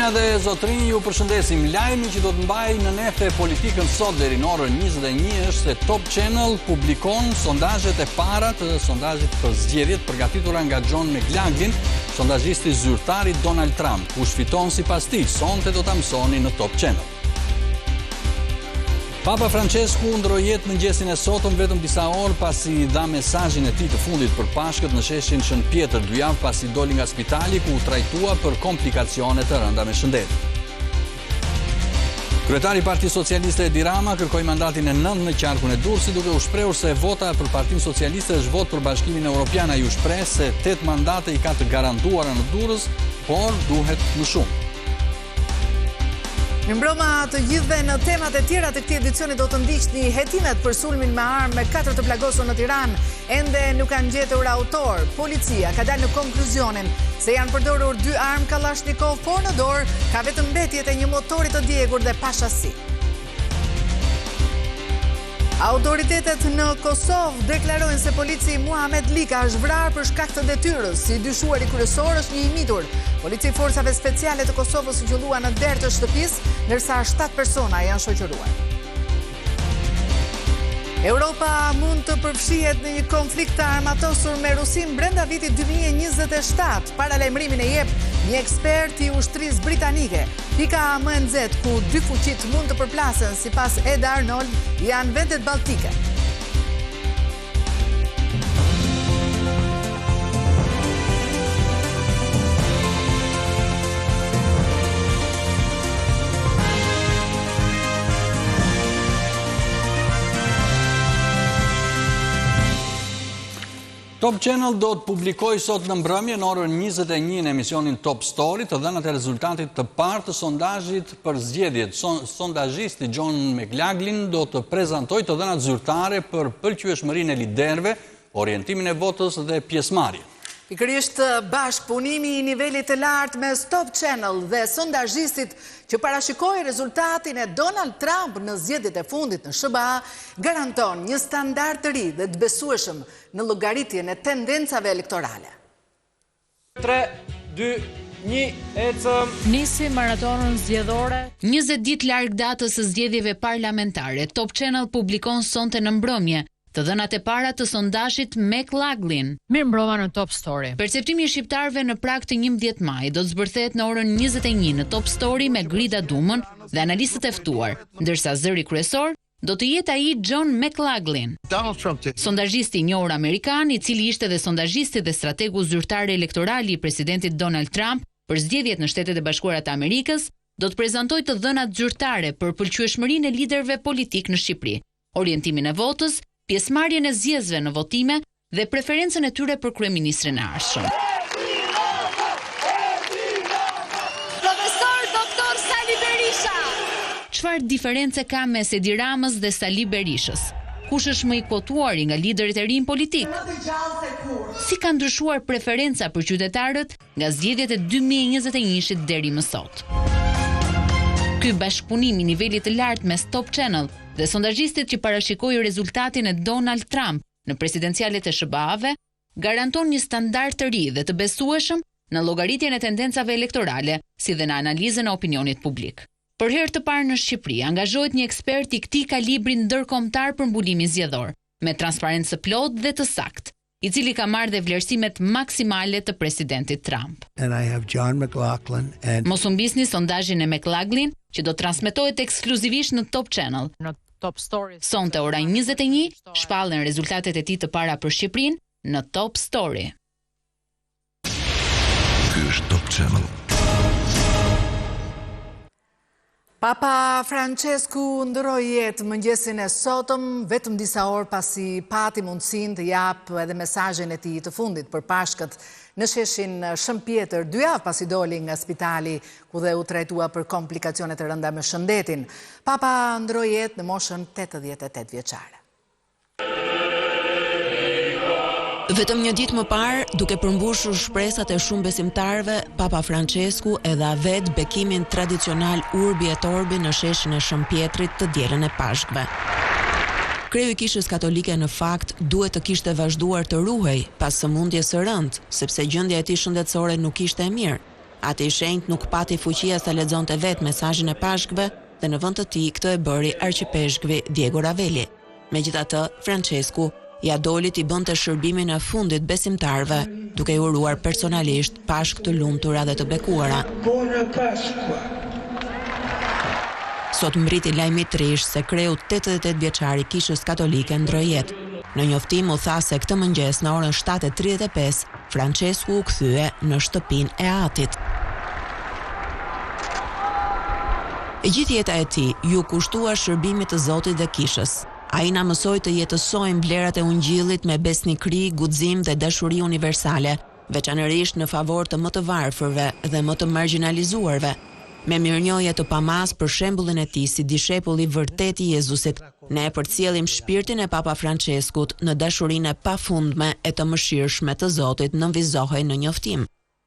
Zonja dhe zotrinj, ju përshëndesim. Lajmi që do të mbaj në nefte politikën sot deri në orën 21 është se Top Channel publikon sondazhet e para të sondazhit për zgjedhjet përgatitura nga John McLaughlin, sondazhisti zyrtar i Donald Trump. Kush fiton sipas tij, sonte do ta mësoni në Top Channel. Papa Francesku ndroi jetë mëngjesin e sotëm vetëm disa orë pasi dha mesazhin e tij të fundit për Pashkët në sheshin Shën Pjetër, 2 javë pasi doli nga spitali ku u trajtua për komplikacione të rënda me shëndet. Kryetari i Partisë Socialiste Edi Rama kërkoi mandatin e 9 në qarkun e Durrësit, duke u shprehur se vota për Partinë Socialiste është votë për Bashkimin Evropian. Ai u shpreh se 8 mandate i ka të garantuara në Durrës, por duhet më shumë. Mirëmbrëma të gjithëve. Në temat e tjera të këtij edicioni do të ndiqni hetimet për sulmin me armë me 4 të plagosur në Tiranë. Ende nuk kanë gjetur autor. Policia ka dalë në konkluzionin se janë përdorur 2 armë Kalashnikov, por në dorë ka vetëm mbetjet e një motori të djegur dhe pashasi. Autoritetet në Kosovë deklarojnë se polici Muhamet Lika është vrarë për shkak të detyrës. Si dyshuari kryesor është një i mitur. Polici i forcave speciale të Kosovës u gjullua në derë të shtëpisë, ndërsa 7 persona janë shoqëruar. Europa mund të përfshihet në një konflikt të armatosur me Rusin brenda vitit 2027. Paralajmërimin e jep një ekspert i ushtrisë britanike. Pika më e nxehtë ku 2 fuqit mund të përplasen sipas Ed Arnold janë vendet balltike. Top Channel do të publikoj sot në mbrëmje në orën 21 në emisionin Top Story të dhënat e rezultatit të parë të sondazhit për zgjedhjet. Sondazhisti John McLaughlin do të prezantoj të dhënat zyrtare për pëlqyeshmërinë e liderëve, orientimin e votës dhe pjesëmarrjen. Pikërisht bashkëpunimi i nivelit të lartë mes Top Channel dhe sondazhistit që parashikoi rezultatin e Donald Trump në zgjedhjet e fundit në SBA garanton një standard të ri dhe të besueshëm në llogaritjen e tendencave elektorale. 3, 2, 1, ecëm. Nisi maratonën zgjedhore. 20 ditë larg datës së zgjedhjeve parlamentare, Top Channel publikon sonte në mbrëmje të dhënat e para të sondazhit McLaughlin. Mirëmbrëma në Top Story. Perceptimi i shqiptarëve në prag të 11 maj do të zbërthehet në orën 21 në Top Story me Grida Dumën dhe analistët e ftuar, ndërsa zëri kryesor do të jetë ai John McLaughlin. Sondazhisti i njohur amerikan, i cili ishte dhe sondazhisti dhe strategu zyrtar elektoral i presidentit Donald Trump për zgjedhjet në Shtetet e Bashkuara të Amerikës, do të prezantojë të dhënat zyrtare për pëlqyeshmërinë e liderëve politik në Shqipëri, orientimin e votës, pjesëmarrjen e zgjedhësve në votime dhe preferencën e tyre për kryeministrin e ardhshëm. Profesor Dr. Sali Berisha. Çfarë diferencë ka mes Edi Ramës dhe Sali Berishës? Kush është më i kotuar nga liderët e rinj politik? Si ka ndryshuar preferenca për qytetarët nga zgjedhjet e 2021-shit deri më sot? Ky bashkëpunim i nivelit të lartë mes Top Channel dhe sondazhistit që parashikoi rezultatin e Donald Trump në presidencialet e SBA-ve garanton një standard të ri dhe të besueshëm në llogaritjen e tendencave elektorale, si dhe në analizën e opinionit publik. Për herë të parë në Shqipëri angazhohet një ekspert i këtij kalibri ndërkombëtar për mbulimin zgjedhor, me transparencë plot dhe të saktë, i cili ka marrë dhe vlerësimet maksimale të presidentit Trump. Mos u mbisni sondazhin e McLaughlin që do transmetohet ekskluzivisht në Top Channel. Në Top Story. Sonte ora 21 shpallen rezultatet e tij të para për Shqipërinë në Top Story. Ky është Top Channel. Papa Francesku ndroi jetë mëngjesin e sotëm vetëm disa orë pasi pati mundësinë të japë edhe mesazhin e tij të fundit për Pashkët në sheshin Shën Pjetër, 2 javë pasi doli nga spitali ku dhe u trajtua për komplikacione të rënda me shëndetin. Papa ndroi jetë në moshën 88 vjeçare. Vetëm një ditë më parë, duke përmbushur shpresat e shumë besimtarëve, Papa Francesku e dha vetë bekimin tradicional urbi et orbi në sheshin e Shën Pjetrit të dielën e Pashkëve. Kreu i Kishës Katolike në fakt duhet të kishte vazhduar të ruhej pas sëmundjes së rëndë, sepse gjendja e tij shëndetësore nuk ishte e mirë. Ati i shenjtë nuk pati fuqia sa lexonte vetë mesazhin e pashkëve dhe në vend të tij këtë e bëri arqipeshkvi Diego Ravelli. Megjithatë, Francescu ja doli t'i bënte shërbimin e fundit besimtarëve, duke i uruar personalisht pashkë të lumtura dhe të bekuara. Sot mbriti lajmi i trish se kreu 88 vjeçari kishës katolike ndroi jetë. Në njoftim u tha se këtë mëngjes në orën 7:35 Francescu u kthye në shtëpinë e atit. E gjithë jeta e tij ju kushtua shërbimit të Zotit dhe kishës. Ai na mësoi të jetësojmë vlerat e Ungjillit me besnikëri, guxim dhe dashuri universale, veçanërisht në favor të më të varfërve dhe më të marginalizuarve. Me mirënjohje të pamas për shembullin e tij si dishepull i vërtet i Jezusit, ne përcjellim shpirtin e Papa Franceskut në dashurinë e pafundme e të mëshirshme të Zotit nënvizohej në njoftim.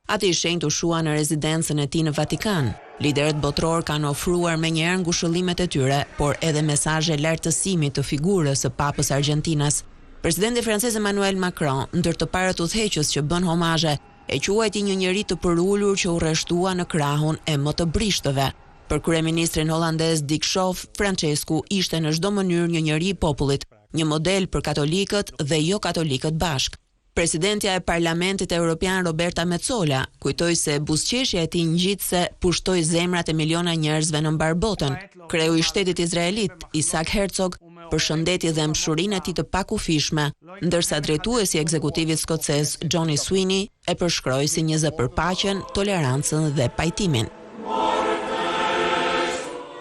Ati i shenjtë u shua në rezidencën e tij në Vatikan. Liderët botror kanë ofruar menjëherë ngushëllimet e tyre, por edhe mesazhe lartësimi të figurës së Papës Argjentinas. Presidenti francez Emmanuel Macron, ndër të parët udhëheqës që bën homazhe, e quajti një njeri të përulur që u rreshtua në krahun e më të brishtëve. Për kryeministrin holandez Dick Schoof, Francescu ishte në çdo mënyrë një njeri i popullit, një model për katolikët dhe jo katolikët bashk. Presidentja e Parlamentit Evropian Roberta Metsola kujtoi se buzëqeshja e tij ngjitse pushtoi zemrat e miliona njerëzve në mbar botën. Kreu i shtetit izraelit, Isaac Herzog, përshëndeti dhe mshurinë e tij të pakufishme, ndërsa drejtuesi i ekzekutivit skocez Johnny Sweeney e përshkroi si një zë për paqen, tolerancën dhe pajtimin.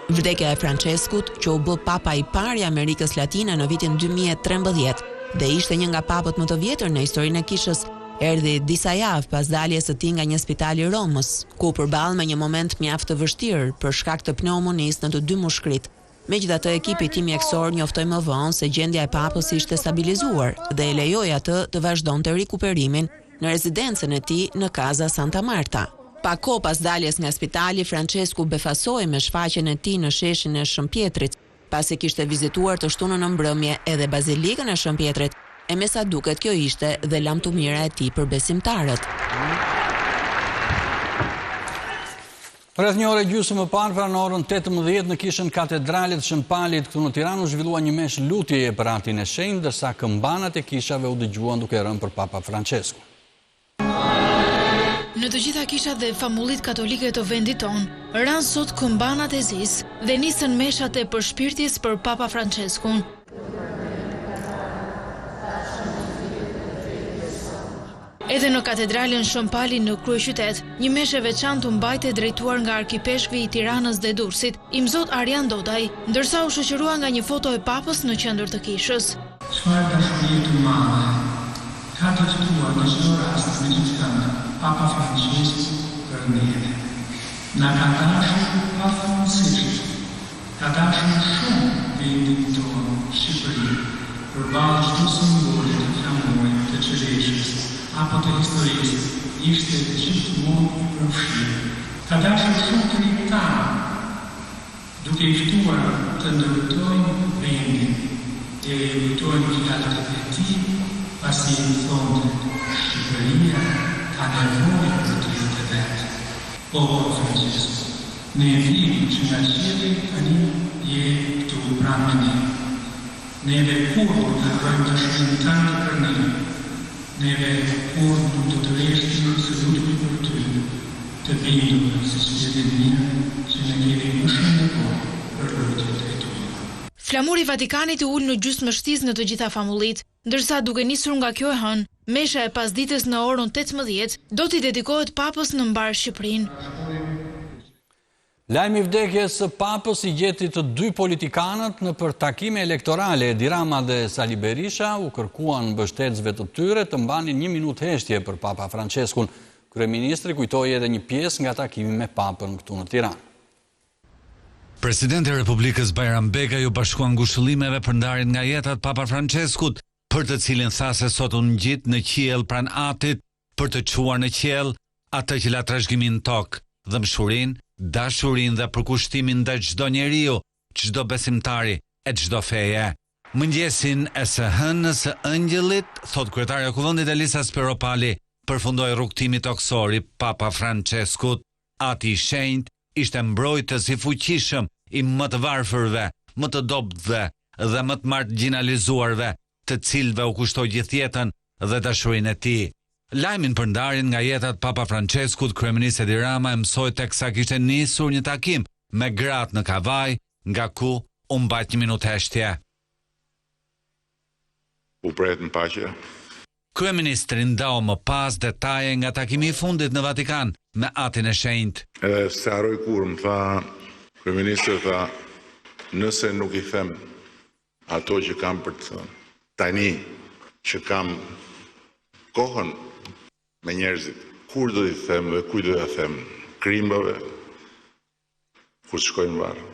Vdekja e Franceskut, që u bë papa i parë i Amerikës Latine në vitin 2013 dhe ishte një nga papët më të vjetër në historinë e kishës, erdhi disa javë pas daljes së tij nga një spital i Romës, ku përballë me një moment mjaft të vështirë për shkak të pneumonisë në të dy mushkrit. Megjithatë, ekipi i tij mjekësor njoftoi më vonë se gjendja e papës ishte stabilizuar dhe e lejoi atë të vazhdonte rikuperimin në rezidencën e tij në Casa Santa Marta. Pa kohë pas daljes nga spitali, Francescu befasoi me shfaqjen e tij në sheshin e Shëmpjetrit, pasi kishte vizituar të shtunën në mbrëmje edhe bazilikën e Shëmpjetrit, e me sa duket kjo ishte dhe lamtumira e tij për besimtarët. Rreth një orë gjysmë më parë, pra në orën 18 në kishën Katedralit Shëmpalit këtu në Tiranë u zhvillua një mesh lutjeje për atin e shenjtë, ndërsa këmbanat e kishave u dëgjuan duke rënë për Papa Francescu. Në të gjitha kishat dhe famullit katolike të vendit tonë, ranë sot këmbanat e zis dhe nisën meshat e përshpirtjes për Papa Franceskun. Edhe në katedralin Shëmpali në kryeqytet, një meshë e veçantë mbajtë drejtuar nga arkipeshkvi i Tiranës dhe Durrësit, Imzot Arjan Dodaj, ndërsa u shoqërua nga një foto e papës në qendër të kishës. Çfarë dashurie të madhe ka të tuar në çdo rast me gjithënd Papa Francesku për ne. Na ka dashur pafundësisht, ka dashur shumë vendin tonë, Shqipërinë, përballë çdo simboli të flamurit të qereshës apo të historisë, ishte gjithmonë i përfshirë. Ka dashur shumë të riktanë, duke i ftuar të ndërtojnë vendin, e lujtojnë fjalët e tij, pasi i thonë Shqipëria ka nevojë për të jetë vetë. O Francesku, ne vini që nga qielli tani je këtu pranë ne. Neve kur nuk të rrojmë dashurinë tënde për ne. Neve kur nuk të tërheqim se lutemi për ty, të bindur se shpirtin mirë që ne kemi më shumë nevojë për lutjet e tua. Flamuri i Vatikanit u ul në gjysmështis në të gjitha famullit, ndërsa duke nisur nga kjo e hënë, mesha e pasdites në orën 18 do t'i dedikohet papës në mbar Shqipërinë. Lajmi i vdekjes së papës i gjeti të dy politikanët në për takime elektorale. Edi Rama dhe Sali Berisha u kërkuan mbështetësve të tyre të mbanin 1 minutë heshtje për Papa Franceskun. Kryeministri kujtoi edhe një pjesë nga takimi me papën këtu në Tiranë. Presidenti i Republikës Bajram Begaj u bashkuan ngushëllimeve për ndarjen nga jeta të Papa Franceskut, për të cilin tha se sot u ngjit në qiell pranë atit për të çuar në qiell atë që la trashëgimin tokë, dëmshurinë, dashurinë dhe përkushtimin ndaj çdo njeriu, çdo besimtari e çdo feje. Mëngjesin e së hënës së Ëngjëllit, thot kryetaria e Kuvendit Elisa Spiropali, përfundoi rrugtimi toksor i Papa Franceskut. Ati i shenjtë ishte mbrojtës i fuqishëm i më të varfërve, më të dobëve dhe më të marginalizuarve, të cilëve u kushtoi gjithë jetën dhe dashurinë e tij. Lajmin për ndarjen nga jetat Papa Franceskut, kryeministri Edi Rama e mësoi teksa kishte nisur një takim me gratë në Kavaj, nga ku u mbajt një minutë heshtje. U pret në paqe. Kryeministri ndau më pas detaje nga takimi i fundit në Vatikan me Atin e Shenjtë. Edhe se harroj kur më tha, kryeministri tha, nëse nuk i them ato që kam për të thënë, tani që kam kohën me njerëzit, kur do t'i them dhe kuj do t'a them, krimbave, kur shkojnë varë.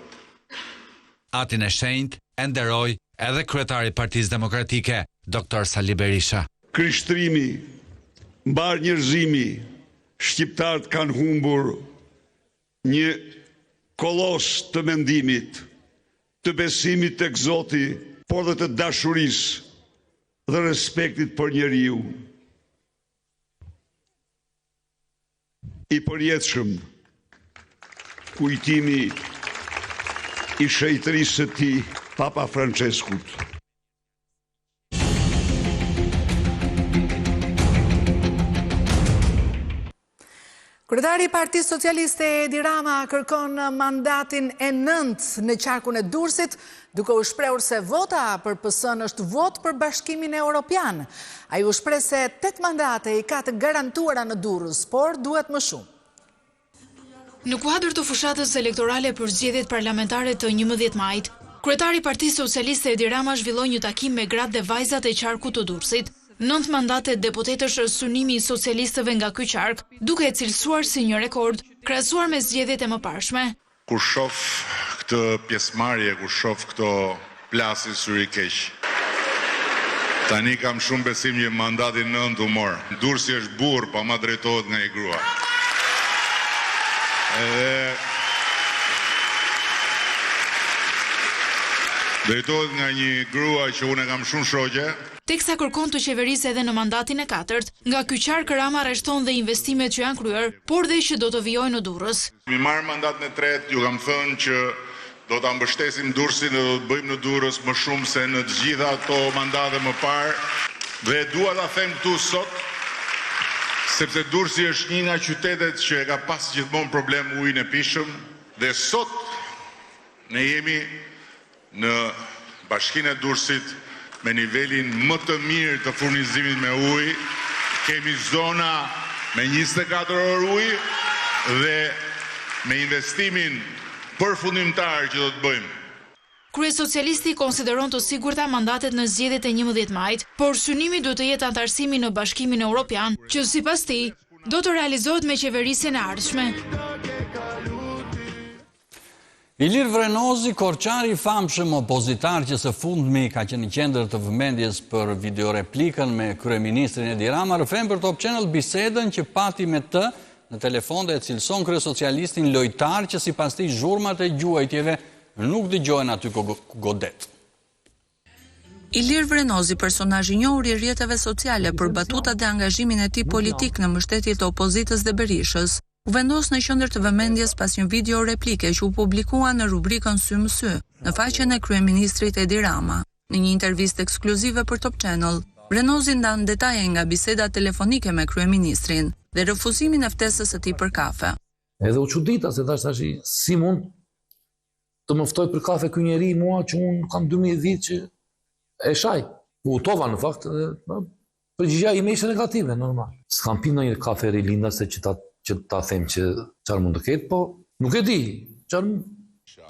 Atin e Shenjtë e nderoi edhe kryetari i Partisë Demokratike, Dr. Sali Berisha. Krishtrimi, mbar njerëzimi, shqiptarët kanë humbur një kolos të mendimit, të besimit tek Zoti, por dhe të dashurisë dhe respektit për njeriu. I përjetshëm, kujtimi i shejtërisë së tij, Papa Franceskut. Kryetari i Partisë Socialiste Edi Rama kërkon mandatin e 9 në qarkun e Durrësit, duke u shprehur se vota për PS-n është vot për Bashkimin Evropian. Ai u shpreh se 8 mandate i ka të garantuara në Durrës, por duhet më shumë. Në kuadër të fushatës elektorale për zgjedhjet parlamentare të 11 majit, kryetari i Partisë Socialiste Edi Rama zhvilloi një takim me gratë dhe vajzat e qarkut të Durrësit. 9 mandate deputetësh synimi i socialistëve nga ky qark, duke e cilësuar si një rekord, krahasuar me zgjedhjet e mëparshme. Kur shoh këtë pjesëmarrje, kur shoh këto plasje syri keq, tani kam shumë besim që mandatin 9 u mor. Durrësi është burr, pa ma drejtohet nga i grua. Drejtohet nga një grua që unë kam shumë shoqe. Teksa kërkon të qeverisë edhe në mandatin e 4, nga ky qark Rama arreston dhe investimet që janë kryer, por dhe që do të vijojnë në Durrës. Mi marr mandatin e 3, ju kam thënë që do ta mbështesim Durrësin dhe do të bëjmë në Durrës më shumë se në të gjitha ato mandate më parë. Dhe dua ta them këtu sot, sepse Durrësi është një nga qytetet që e ka pas gjithmonë problem ujin e pishëm, dhe sot ne jemi në Bashkinë e Durrësit me nivelin më të mirë të furnizimit me ujë, kemi zona me 24 orë ujë dhe me investimin përfundimtar që do të bëjmë. Kryesocialisti konsideron të sigurta mandatet në zgjedhjet e 11 majit, por synimi duhet të jetë antarësimi në Bashkimin Evropian, që sipas tij do të realizohet me qeverisjen e ardhshme. Ilir Vrenozi, korçari i famshëm opozitar që së fundmi ka qenë në qendër të vëmendjes për videoreplikën me kryeministrin Edi Rama, rëfen për Top Channel bisedën që pati me të në telefon dhe e cilëson kryesocialistin lojtar që sipas tij zhurmat e gjuajtjeve nuk dëgjojnë aty ku godet. Ilir Vrenozi, personazh i njohur i rrjeteve sociale për batutat dhe angazhimin e tij politik në mbështetje të opozitës dhe Berishës, u vendos në qendër të vëmendjes pas një video replike që u publikua në rubrikën Sy më sy, në faqen e kryeministrit Edi Rama. Në një intervistë ekskluzive për Top Channel, Vrenozi ndan detaje nga biseda telefonike me kryeministrin dhe refuzimin e ftesës së tij për kafe. Edhe u çudita se tash si mund të më ftoj për kafe ky njeri mua që unë kam 12 vite që e shaj. U utova në fakt, përgjigjja ime ishte negative, normal. S'kam pirë ndonjë kafe Rilinda se që ta them që çfarë mund të ketë, po nuk e di.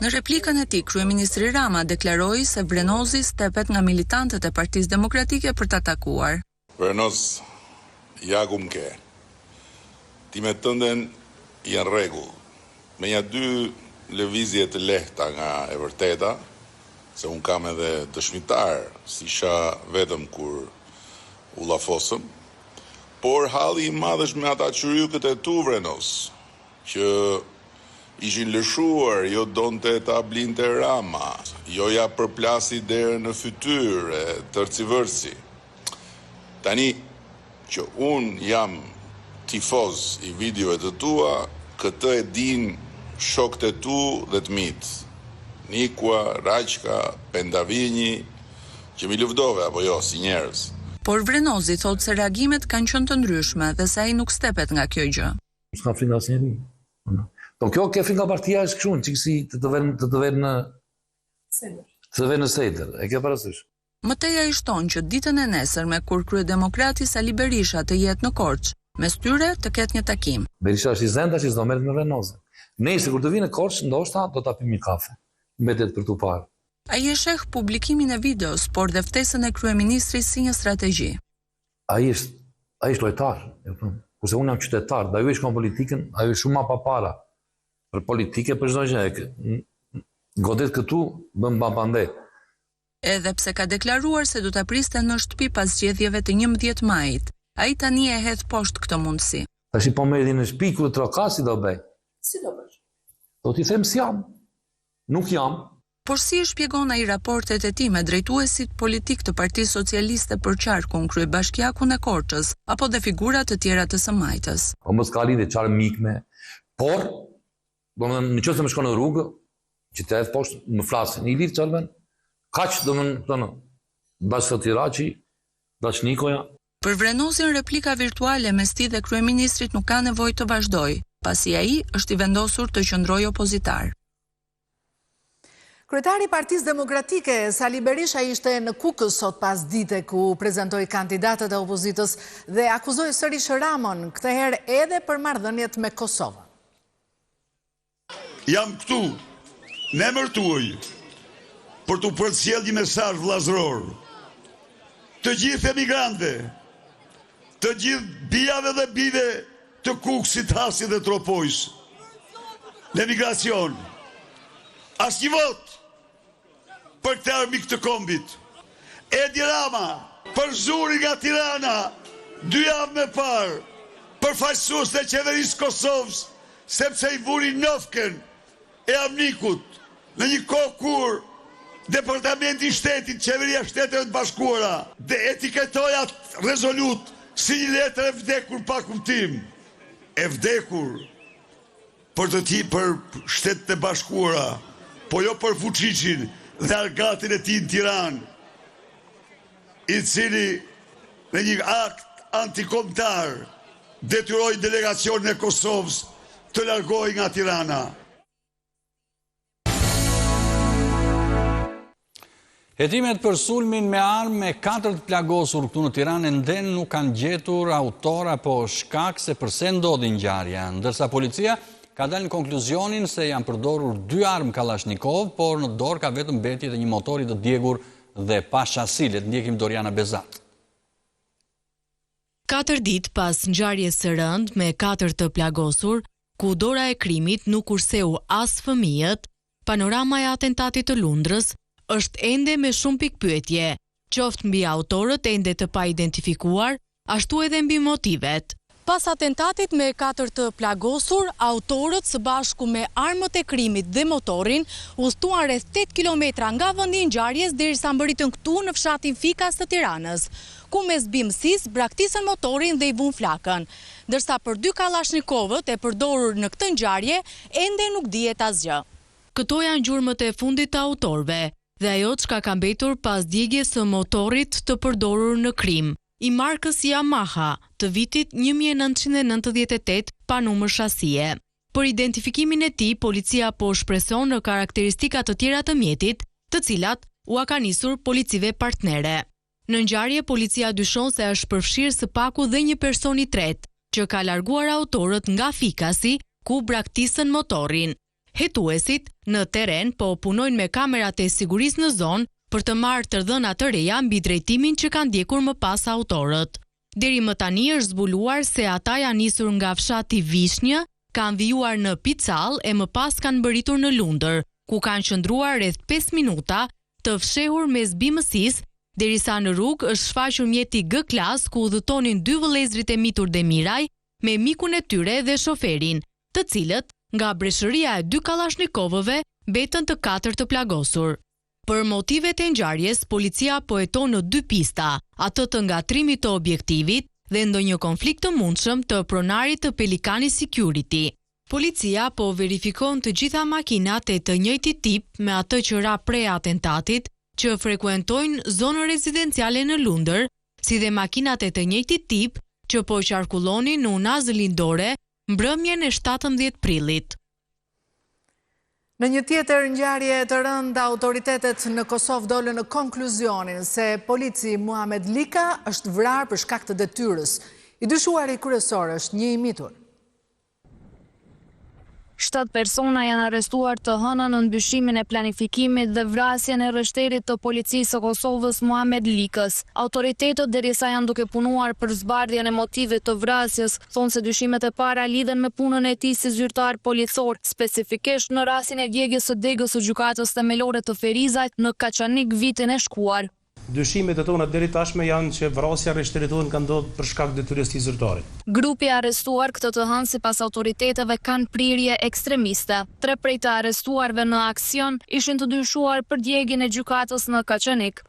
Në replikën e tij, kryeministri Rama deklaroi se Vrenozi stepet nga militantët e Partisë Demokratike për ta takuar. Vrenoz, ja ku më ke. Ti me tënden janë rregull. Me një 2 lëvizje të lehta nga e vërteta, se unë kam edhe dëshmitar, si isha vetëm kur u llafosëm, por halli i madh është me ata çyryqët e tu Vrenoz, që ishin lëshuar, jo donte ta blinte Rama, jo ja përplasi derën në fytyrë e tërcivërsi. Tani që unë jam tifoz i videoet të tua, këtë e din shokët e tu dhe të mitë. Nikua, Raqka, Pendavinji, që mi luftove apo jo, si njerëz. Por Vrenozi thot se reagimet kanë qenë të ndryshme dhe se ai nuk stepet nga kjo gjë. S'ka frikë asnjëri. Po kjo ke frikë nga partia është kështu, çiksi të vënë në sejtër. E ke parasysh? Mëtej ai shton që ditën e nesërme kur kryedemokrati Sali Berisha të jetë në Korçë, mes tyre të ketë një takim. Berisha është i zënë tash, do merret me Venozën. Nesër kur të vinë në Korçë, ndoshta do ta pim një kafe. Mbetet për tu parë. Ai e sheh publikimin e videos, por dhe ftesën e kryeministrit si një strategji. Ai është lojtar, e kupton. Kurse unë jam qytetar, dhe ajo i shkon politikën, ajo është shumë më pa para. Për politike për çdo gjë. Godet këtu bën bambande. Edhe pse ka deklaruar se do ta priste në shtëpi pas zgjedhjeve të 11 majit, ai tani e hedh poshtë këtë mundësi. Tash po merri në shtëpi ku trokasi do bëj. Si do bësh? Do t'i them si jam. Nuk jam. Por si e shpjegon ai raportet e tij me drejtuesit politik të Partisë Socialiste për qarkun, kryebashkiakun e Korçës, apo dhe figura të tjera të së-majtës? Po mos ka lidhje çfarë mikme, por domethënë nëse më shkon në rrugë, që të hedh poshtë, më flasin, i lidh çfarë bën? Kaq domethënë, bashkë Tiraçi, Dashnikoja. Për Vrenozin replika virtuale mes tij dhe kryeministrit nuk ka nevojë të vazhdojë, pasi ai është i vendosur të qëndrojë opozitar. Kryetari i Partisë Demokratike, Sali Berisha, ishte në Kukës sot pas dite ku prezantoi kandidatët e opozitës dhe akuzoi sërish Ramon, këtë herë edhe për marrëdhëniet me Kosovën. Jam këtu, në emër tuaj, për t'u përcjell një mesazh vllazëror. Të gjithë emigrantëve, të gjithë bijave dhe bive të Kukësit, Hasit dhe Tropojës, në emigracion, asnjë vot për këtë armik të kombit. Edi Rama, për zuri nga Tirana, 2 javë më parë, përfaqësues të qeverisë Kosovës, sepse i vuri nofken e armikut në një kohë kur Departamenti i Shtetit, Qeveria e Shteteve të Bashkuara, dhe etiketoja rezolut si një letër e vdekur pa kuptim. E vdekur për Shtetet e Bashkuara, po jo për Vučićin dhe argatin e tij në Tiranë, i cili në një akt antikombëtar detyroi delegacionin e Kosovës të largohej nga Tirana. Hetimet për sulmin me armë me 4 të plagosur këtu në Tiranë enden nuk kanë gjetur autor apo shkak se përse ndodhi ngjarja, ndërsa policia ka dalë në konkluzionin se janë përdorur 2 armë Kalashnikov, por në dorë ka vetëm mbetje të një motori të djegur dhe pa shasi. Le të ndjekim Doriana Bezat. 4 ditë pas ngjarjes së rënd me 4 të plagosur, ku dora e krimit nuk kurseu as fëmijët, panorama e atentatit të Lundrës është ende me shumë pikpyetje, qoftë mbi autorët ende të pa identifikuar, ashtu edhe mbi motivet. Pas atentatit me 4 të plagosur, autorët së bashku me armët e krimit dhe motorin udhëtuan rreth 8 kilometra nga vendi i ngjarjes derisa mbërritën këtu në fshatin Fikas të Tiranës, ku me zbimësisë braktisën motorin dhe i vun flakën, ndërsa për 2 Kalashnikovët e përdorur në këtë ngjarje ende nuk dihet asgjë. Këto janë gjurmët e fundit të autorëve dhe ajo çka ka mbetur pas djegjes së motorit të përdorur në krim, i markës Yamaha të vitit 1998 pa numër shasie. Për identifikimin e tij, policia po shpreson në karakteristika të tjera të mjetit, të cilat u ka nisur policive partnere. Në ngjarje, policia dyshon se është përfshirë së paku dhe një person i tretë, që ka larguar autorët nga Fikasi, ku braktisën motorin. Hetuesit në teren po punojnë me kamerat e sigurisë në zonë për të marrë tërdhëna të reja mbi drejtimin që kanë ndjekur më pas autorët. Deri më tani është zbuluar se ata janë nisur nga fshati Vishnjë, kanë vijuar në Picall e më pas kanë mbërritur në Lundër, ku kanë qëndruar rreth 5 minuta të fshehur me zbimësisë, derisa në rrugë është shfaqur mjeti G-klas ku udhëtonin 2 vëllezrit e mitur Demiraj me mikun e tyre dhe shoferin, të cilët nga breshëria e 2 Kalashnikovëve betën të 4 të plagosur. Për motivet e ngjarjes, policia po heton në 2 pista, atë të ngatrimit të objektivit dhe ndonjë konflikt të mundshëm të pronarit të Pelikani Security. Policia po verifikon të gjitha makinat e të njëjtit tip me atë që ra prej atentatit që frekuentojnë zonën rezidenciale në Lundër, si dhe makinat e të njëjtit tip që po qarkullonin në Unazë Lindore mbrëmjen e 17 prillit. Në një tjetër ngjarje të rëndë, autoritetet në Kosovë dolën në konkluzionin se polici Muhamet Lika është vrarë për shkak të detyrës. I dyshuari kryesor është një i mitur. 7 persona janë arrestuar të hënën në ndbyshimin e planifikimit dhe vrasjen e rështerit të policisë së Kosovës Muhamet Likës. Autoritetet derisa janë duke punuar për zbardhjen e motivit të vrasjes, thonë se dyshimet e para lidhen me punën e tij si zyrtar policor, specifikisht në rastin e djegjes së degës së gjykatës themelore të Ferizajt në Kaçanik vitin e shkuar. Dyshimet e tona deri tashme janë që vrasja e rështerit tonë ka ndodhur për shkak detyrës së zyrtarit. Grupi arrestuar këtë të hënë sipas autoriteteve kanë prirje ekstremiste. 3 prej të arrestuarve në aksion ishin të dyshuar për djegjen e gjykatës në Kaçanik.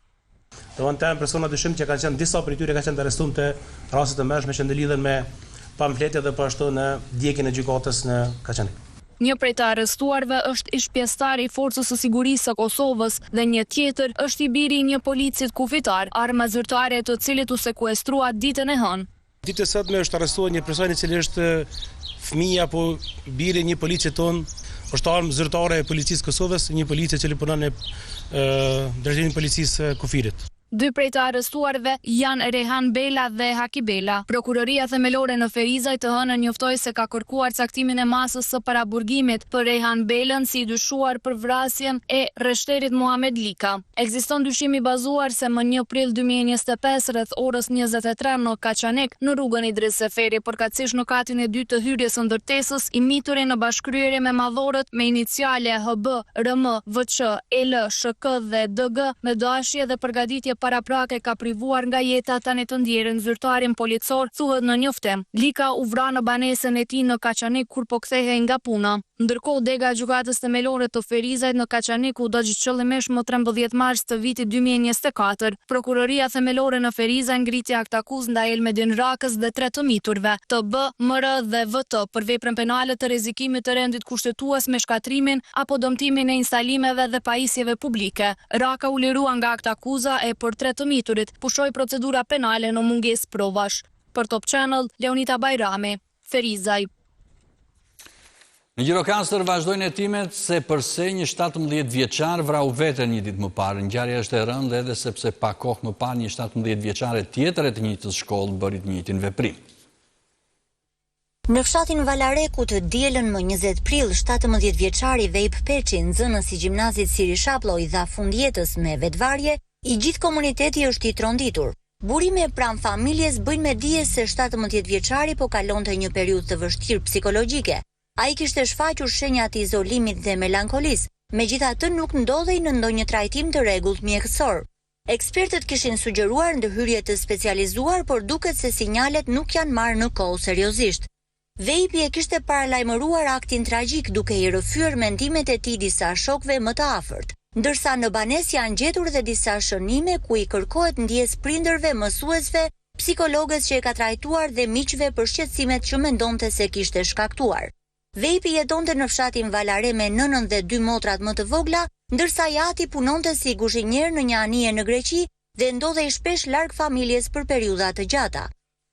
Janë persona dyshim që kanë qenë disa prej tyre kanë qenë të arrestuar të raste të mëshme që lidhen me pamflete dhe po ashtu në djegjen e gjykatës në Kaçanik. Një prej të arrestuarve është ish pjesëtar i Forcës së Sigurisë së Kosovës dhe një tjetër është i biri i një policit kufitar, arma zyrtare të cilit u sekuestrua ditën e hënë. Ditën e sotme është arrestuar një person i cili është fëmijë apo biri i një policit ton, është armë zyrtare e policisë Kosovës, një policë që punon në drejtimin e policisë kufirit. 2 prej të arrestuarve janë Rehan Bela dhe Haki Bela. Prokuroria themelore në Ferizaj të hënën njoftoi se ka kërkuar caktimin e masës së paraburgimit për Rehan Belën si i dyshuar për vrasjen e rështerit Muhamet Lika. Ekziston dyshim i bazuar se më 1 prill 2025 rreth orës 23 në Kaçanik, në rrugën Idris Seferi, përkatësisht në katin e 2 të hyrjes së ndërtesës, i mituri në bashkëkryerje me madhorët me iniciale HB, RM, VC, L, SHK dhe DG me dashje dhe përgatitje paraprake ka privuar nga jeta tani të ndjerën zyrtarin policor, thuhet në njoftim. Lika u vra në banesën e tij në Kaçanik kur po kthehej nga puna. Ndërkohë dega e gjykatës themelore të Ferizajt në Kaçanik u dogj qëllimisht më 13 mars të vitit 2024. Prokuroria themelore në Ferizaj ngriti akt akuzë ndaj Elmedin Rakës dhe 3 të miturve, TB, MR dhe VT për veprën penale të rrezikimit të rendit kushtetues me shkatrimin apo dëmtimin e instalimeve dhe pajisjeve publike. Raka u lirua nga akt akuza e për 3 të miturit pushoi procedura penale në mungesë provash. Për Top Channel, Leonita Bajrami, Ferizaj. Në Gjirokastër vazhdojnë hetimet se përse një 17 vjeçar vrau veten një ditë më parë. Ngjarja është e rëndë edhe sepse pa kohë më parë një 17 vjeçare tjetër e të njëjtës shkollë bëri të njëjtin veprim. Në fshatin Valarekut, dielën më 20 prill, 17 vjeçari Vejp Peçi, nxënës i gjimnazit Siri Shaplloj, dha fund jetës me vetvarje, i gjithë komuniteti është i tronditur. Burime pranë familjes bëjnë me dije se 17 vjeçari po kalonte një periudhë të vështirë psikologjike. Ai kishte shfaqur shenjat të izolimit dhe melankolisë, megjithatë nuk ndodhej në ndonjë trajtim të rregullt mjekësor. Ekspertët kishin sugjeruar ndërhyrje të specializuar, por duket se sinjalet nuk janë marrë në kohë seriozisht. Vejpi e kishte paralajmëruar aktin tragjik duke i rrëfyer mendimet e tij disa shokëve më të afërt, ndërsa në banesë janë gjetur dhe disa shënime ku i kërkohet ndjes prindërve, mësuesve, psikologës që e ka trajtuar dhe miqve për shqetësimet që mendonte se kishte shkaktuar. Vejpi jetonte në fshatin Valare me nënën dhe 2 motrat më të vogla, ndërsa Jati punonte si kuzhinier në një anije në Greqi dhe ndodhej shpesh larg familjes për periudha të gjata.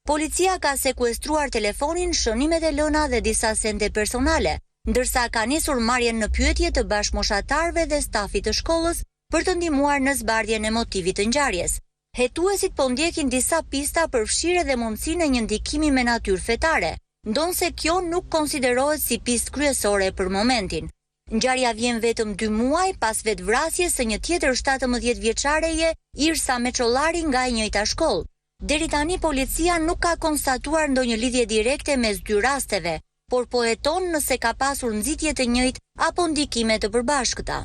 Policia ka sekuestruar telefonin, shënimet e lëna dhe disa sende personale, ndërsa ka nisur marrjen në pyetje të bashkëmoshatarëve dhe stafit të shkollës për të ndihmuar në zbardhjen e motivit të ngjarjes. Hetuesit po ndjekin disa pista për fshirje dhe mundësinë e një ndikimi me natyrë fetare, ndonse kjo nuk konsiderohet si pistë kryesore për momentin. Ngjarja vjen vetëm 2 muaj pas vetvrasjes së një tjetër 17 vjeçareje, Irsa Meçollari nga e njëjta shkollë. Deri tani policia nuk ka konstatuar ndonjë lidhje direkte mes 2 rasteve, por po heton nëse ka pasur nxitje të njëjtë apo ndikime të përbashkëta.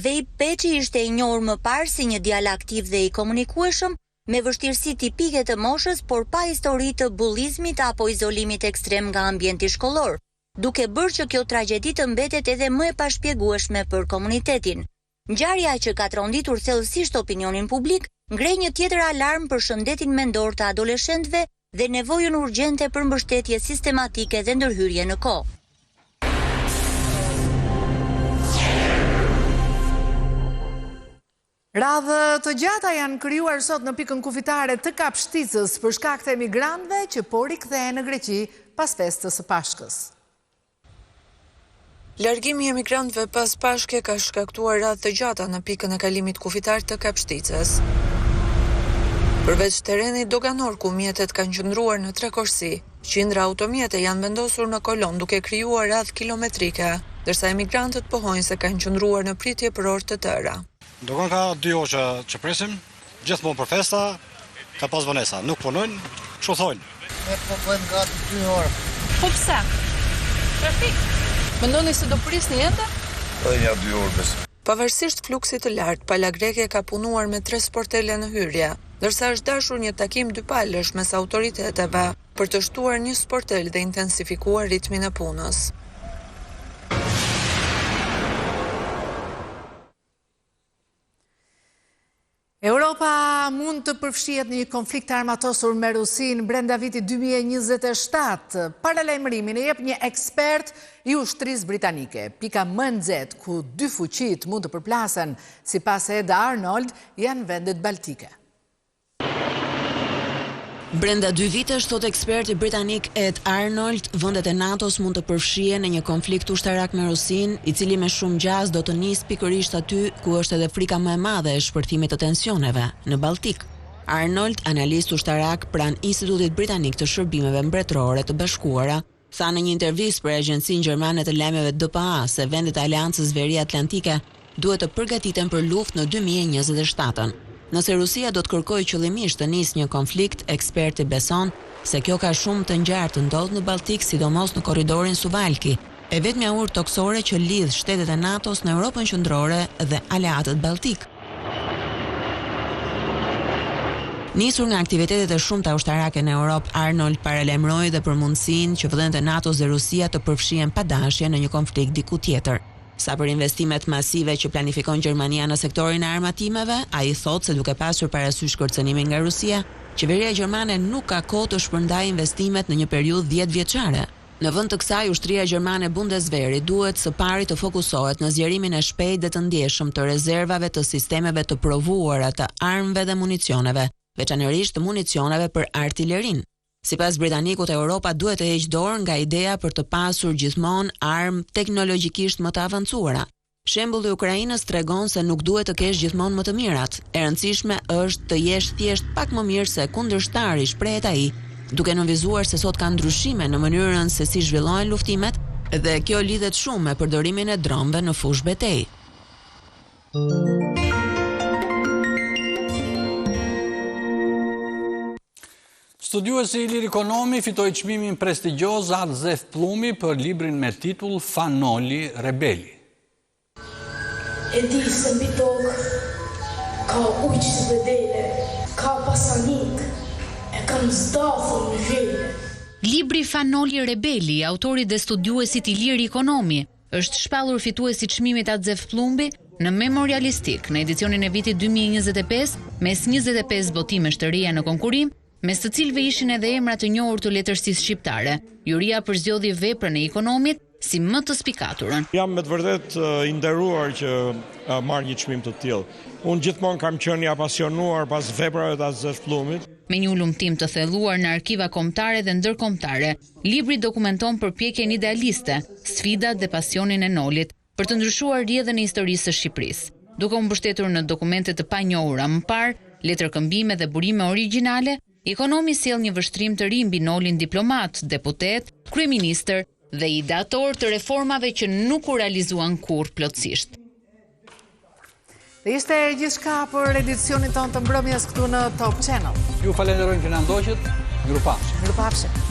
Vejp Peçi ishte i njohur më parë si një djalë aktiv dhe i komunikueshëm, me vështirësi tipike të moshës, por pa histori të bullizmit apo izolimit ekstrem nga ambienti shkollor, duke bërë që kjo tragjedi të mbetet edhe më e pashpjegueshme për komunitetin. Ngjarja që ka tronditur thellësisht opinionin publik ngrej një tjetër alarm për shëndetin mendor të adoleshentëve dhe nevojën urgjente për mbështetje sistematike dhe ndërhyrje në kohë. Radhë të gjata janë krijuar sot në pikën kufitare të Kapshticës për shkak të emigrantëve që po rikthehen në Greqi pas festës së Pashkës. Largimi i emigrantëve pas Pashke ka shkaktuar radhë të gjata në pikën e kalimit kufitar të Kapshticës. Përveç terrenit doganor ku mjetet kanë qëndruar në trekorsi, qindra automjete janë vendosur në kolon duke krijuar radhë kilometrike, ndërsa emigrantët pohojnë se kanë qëndruar në pritje për orë të tëra. Dogon ka 2 orë që presim, gjithmonë për festa, ka pas vonesa, nuk punojnë, kështu thonë. Ne po bëjmë gati 2 orë. Po pse? Trafik. Mendoni se do prisni jetë? Po ja 2 orë besoj. Pavarësisht fluksit të lartë, Pala Greke ka punuar me 3 sportele në hyrje, ndërsa është dashur një takim dypalësh mes autoriteteve për të shtuar një sportel dhe intensifikuar ritmin e punës. Europa mund të përfshihet në një konflikt armatosur me Rusin brenda vitit 2027. Paralajmërimin e jep një ekspert i ushtrisë britanike. Pika më nxehtë ku 2 fuqit mund të përplasen, sipas Ed Arnold, janë vendet baltike. Brenda 2 vitesh, thot eksperti britanik Ed Arnold, vendet e NATO-s mund të përfshihen në një konflikt ushtarak me Rusin, i cili me shumë gjaz do të nisë pikërisht aty ku është edhe frika më e madhe e shpërthimit të tensioneve, në Balltik. Arnold, analist ushtarak pranë Institutit Britanik të Shërbimeve Mbretërore të Bashkuara, tha në një intervistë për agjencinë gjermane të lajmeve DPA se vendet e Aleancës Veriatlantike duhet të përgatiten për luftë në 2027-ën. Nëse Rusia do të kërkojë qëllimisht të nisë një konflikt, eksperti beson se kjo ka shumë të ngjarë të ndodhë në Balltik, sidomos në korridorin Suwalki, e vetmja urë toksore që lidh shtetet e NATO-s në Europën Qendrore dhe aleatët Balltik. Nisur nga aktivitetet e shumta ushtarake në Europë, Arnold paralajmëroi dhe për mundësinë që vendet e NATO-s dhe Rusia të përfshihen pa dashje në një konflikt diku tjetër. Sa për investimet masive që planifikon Gjermania në sektorin e armatimeve, ai thotë se duke pasur parasysh kërcënimin nga Rusia, qeveria gjermane nuk ka kohë të shpërndajë investimet në një periudhë 10 vjeçare. Në vend të kësaj, ushtria gjermane Bundeswehri duhet së pari të fokusohet në zgjerimin e shpejtë dhe të ndjeshëm të rezervave të sistemeve të provuara të armëve dhe municioneve, veçanërisht të municioneve për artillerin. Sipas britanikut, Europa duhet të heqë dorë nga ideja për të pasur gjithmonë armë teknologjikisht më të avancuara. Shembulli i Ukrainës tregon se nuk duhet të kesh gjithmonë më të mirat. E rëndësishme është të jesh thjesht pak më mirë se kundërshtari, shprehet ai, duke nënvizuar se sot ka ndryshime në mënyrën se si zhvillohen luftimet dhe kjo lidhet shumë me përdorimin e dronëve në fushë betejë. Studiuesi Ilir Ikonomi fitoi çmimin prestigjioz Atë Zef Plumi për librin me titull Fanoli Rebeli. E di se mbi tokë ka ujë si bedele, ka pasanik, e kam zdafur në vjele. Libri Fanoli Rebeli, autorit dhe studiuesit Ilir Ikonomi, është shpallur fituesi çmimit Atë Zef Plumbi në memorialistik në edicionin e vitit 2025 mes 25 botimesh të reja në konkurim, mes të cilëve ishin edhe emra të njohur të letërsisë shqiptare. Juria përzgjodhi veprën e Ikonomit si më të spikaturën. Jam me të vërtet i nderuar që marr një çmim të tillë. Unë gjithmonë kam qenë i apasionuar pas veprave të Atë Zef Plumit. Me një ulëmtim të thelluar në arkiva kombëtare dhe ndërkombëtare, libri dokumenton përpjekjen idealiste, sfidat dhe pasionin e Nolit për të ndryshuar rrjedhën e historisë së Shqipërisë. Duke u mbështetur në dokumente të panjohura më parë, letërkëmbime dhe burime origjinale, Ikonomi sjell një vështrim të ri mbi Nolin diplomat, deputet, kryeministër dhe ideator të reformave që nuk u realizuan kurrë plotësisht. Dhe ishte gjithçka për edicionin tonë të mbrëmjes këtu në Top Channel. Ju falenderojmë që na ndoqët. Mirupafshim. Mirupafshim.